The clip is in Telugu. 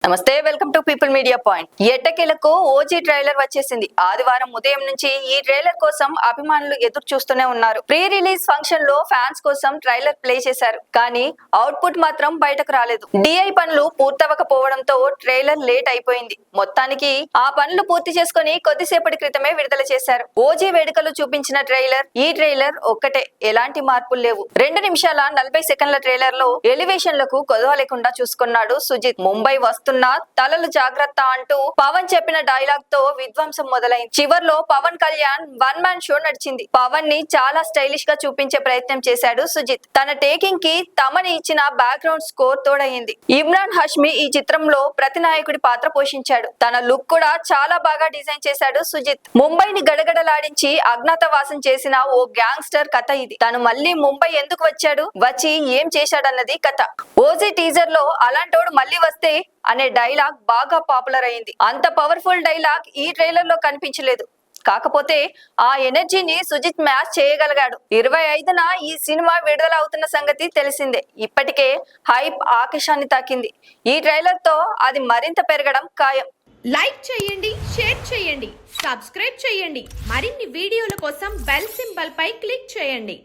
నమస్తే, welcome to people media point. ఎట్టకేలకు ఓజీ ట్రైలర్ వచ్చేసింది. ఆదివారం ఉదయం నుంచి ఈ ట్రైలర్ కోసం అభిమానులు ఎదురు చూస్తూనే ఉన్నారు. ప్రీ రిలీజ్ ఫంక్షన్ లో ఫ్యాన్స్ కోసం ట్రైలర్ ప్లే చేశారు, కానీ అవుట్పుట్ మాత్రం బయటకు రాలేదు. డిఐ పనులు పూర్తవకపోవడంతో ట్రైలర్ లేట్ అయిపోయింది. మొత్తానికి ఆ పనులు పూర్తి చేసుకుని కొద్దిసేపటి క్రితమే విడుదల చేశారు. ఓజీ వేడుకలు చూపించిన ట్రైలర్ ఈ ట్రైలర్ ఒక్కటే, ఎలాంటి మార్పులు లేవు. 2 నిమిషాల 40 సెకండ్ల ట్రైలర్ లో ఎలివేషన్లకు కొదవ లేకుండా చూసుకున్నాడు సుజిత్. ముంబై వస్తున్న తలలు జాగ్రత్త అంటూ పవన్ చెప్పిన డైలాగ్ తో విధ్వంసం మొదలైంది. చివర్లో పవన్ కళ్యాణ్ 1 మ్యాన్ షో నడిచింది. పవన్ ని చాలా స్టైలిష్ గా చూపించే ప్రయత్నం చేశాడు సుజిత్. తన టేకింగ్ కి తమని ఇచ్చిన బ్యాక్గ్రౌండ్ స్కోర్ తోడైంది. ఇమ్రాన్ హష్మి ఈ చిత్రంలో ప్రతినాయకుడి పాత్ర పోషించాడు. తన లుక్ కూడా చాలా బాగా డిజైన్ చేశాడు సుజిత్. ముంబైని గడగడలాడించి అజ్ఞాతవాసం చేసిన ఓ గ్యాంగ్స్టర్ కథ ఇది. తను మళ్ళీ ముంబై ఎందుకు వచ్చాడు, వచ్చి ఏం చేశాడన్నది కథ. ఓజీ టీజర్ లో అలాంటోడు మళ్ళీ వస్తే అనే డైలాగ్ బాగా పాపులర్ అయింది. అంత పవర్ఫుల్ డైలాగ్ ఈ ట్రైలర్ లో కనిపించలేదు. కాకపోతే ఆ ఎనర్జీని సుజిత్ మ్యాచ్ చేయగలిగాడు. 25న ఈ సినిమా విడుదల అవుతున్న సంగతి తెలిసిందే. ఇప్పటికే హైప్ ఆకాశాన్ని తాకింది. ఈ ట్రైలర్ తో అది మరింత పెరగడం ఖాయం. లైక్ చేయండి, షేర్ చేయండి, సబ్స్క్రైబ్ చేయండి. మరిన్ని వీడియోల కోసం బెల్ సింబల్ పై క్లిక్ చేయండి.